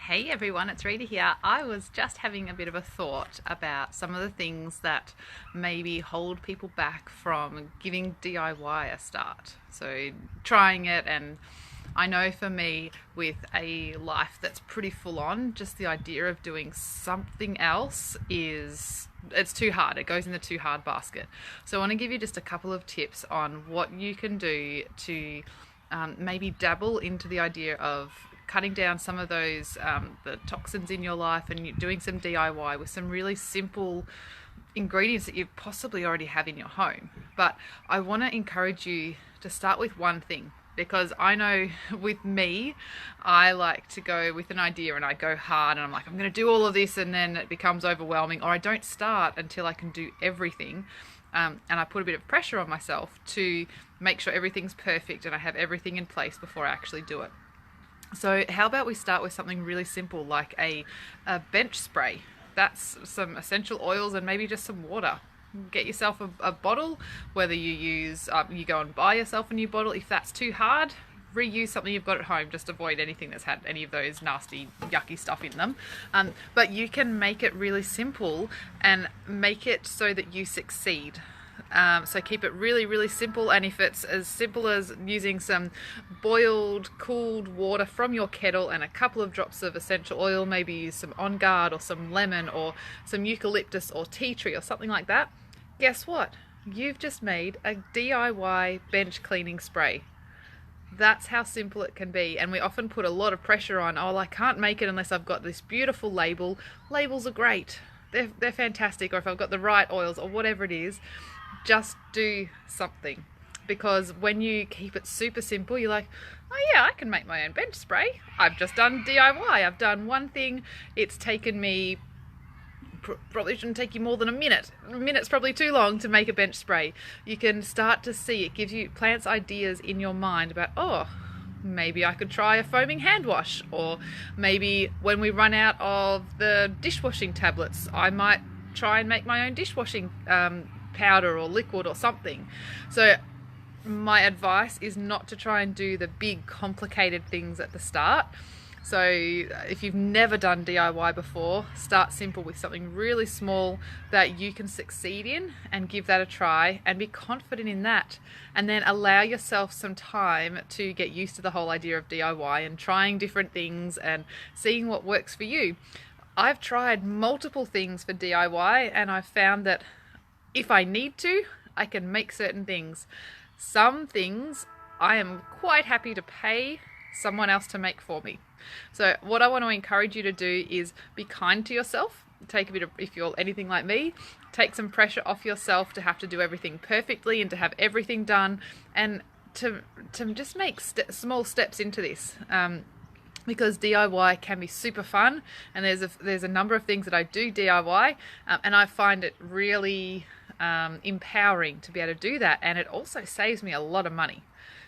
Hey everyone, it's Rita here. I was just having a bit of a thought about some of the things that maybe hold people back from giving DIY a start. So trying it, and I know for me with a life that's pretty full on, just the idea of doing something else it's too hard. It goes in the too hard basket. So I want to give you just a couple of tips on what you can do to maybe dabble into the idea of cutting down some of those the toxins in your life, and doing some DIY with some really simple ingredients that you possibly already have in your home. But I want to encourage you to start with one thing, because I know with me, I like to go with an idea and I go hard and I'm like, I'm going to do all of this, and then it becomes overwhelming, or I don't start until I can do everything. And I put a bit of pressure on myself to make sure everything's perfect and I have everything in place before I actually do it. So how about we start with something really simple like a bench spray. That's some essential oils and maybe just some water. Get yourself a bottle, whether you use, you go and buy yourself a new bottle. If that's too hard, reuse something you've got at home. Just avoid anything that's had any of those nasty, yucky stuff in them. But you can make it really simple and make it so that you succeed. So keep it really, really simple, and if it's as simple as using some boiled, cooled water from your kettle and a couple of drops of essential oil, maybe use some On Guard or some lemon or some eucalyptus or tea tree or something like that, guess what? You've just made a DIY bench cleaning spray. That's how simple it can be, and we often put a lot of pressure on, oh, I can't make it unless I've got this beautiful label. Labels are great. They're fantastic, or if I've got the right oils or whatever it is. Just do something, because when you keep it super simple, you're like, oh yeah, I can make my own bench spray. I've just done DIY. I've done one thing. It's taken me, probably shouldn't take you more than a minute. A minute's probably too long to make a bench spray. You can start to see, it gives you, plants ideas in your mind about, oh, maybe I could try a foaming hand wash, or maybe when we run out of the dishwashing tablets, I might try and make my own dishwashing powder or liquid or something. So my advice is not to try and do the big complicated things at the start. So if you've never done DIY before, start simple with something really small that you can succeed in, and give that a try and be confident in that, and then allow yourself some time to get used to the whole idea of DIY and trying different things and seeing what works for you. I've tried multiple things for DIY, and I've found that if I need to, I can make certain things. Some things I am quite happy to pay someone else to make for me. So what I want to encourage you to do is be kind to yourself. Take a bit of, if you're anything like me, take some pressure off yourself to have to do everything perfectly and to have everything done, and to just make small steps into this. Because DIY can be super fun, and there's a number of things that I do DIY, and I find it really empowering to be able to do that, and it also saves me a lot of money,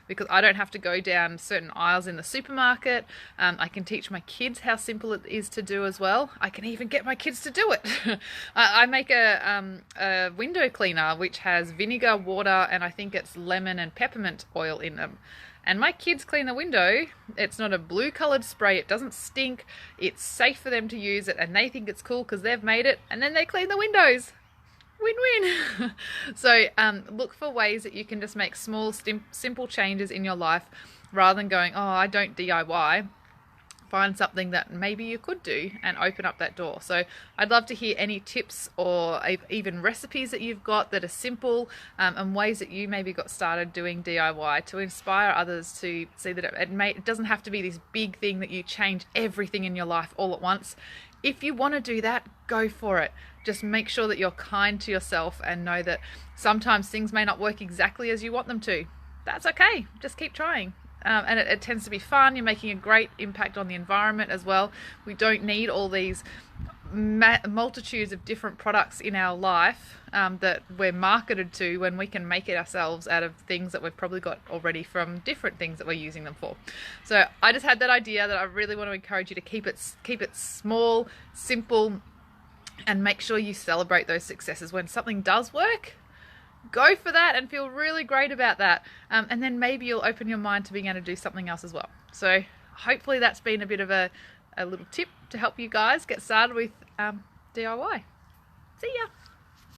because I don't have to go down certain aisles in the supermarket. I can teach my kids how simple it is to do as well. I can even get my kids to do it. I make a window cleaner which has vinegar, water, and I think it's lemon and peppermint oil in them. And my kids clean the window. It's not a blue coloured spray. It doesn't stink. It's safe for them to use it, and they think it's cool because they've made it, and then they clean the windows. Win-win. So look for ways that you can just make small, simple changes in your life, rather than going, oh, I don't DIY. Find something that maybe you could do and open up that door. So I'd love to hear any tips or even recipes that you've got that are simple, and ways that you maybe got started doing DIY to inspire others to see that it doesn't have to be this big thing that you change everything in your life all at once. If you want to do that, go for it. Just make sure that you're kind to yourself and know that sometimes things may not work exactly as you want them to. That's okay. Just keep trying. And it tends to be fun. You're making a great impact on the environment as well. We don't need all these multitudes of different products in our life that we're marketed to, when we can make it ourselves out of things that we've probably got already from different things that we're using them for. So I just had that idea that I really want to encourage you to keep it small, simple, and make sure you celebrate those successes. When something does work, go for that and feel really great about that, and then maybe you'll open your mind to being able to do something else as well. So hopefully that's been a bit of a a little tip to help you guys get started with DIY. See ya!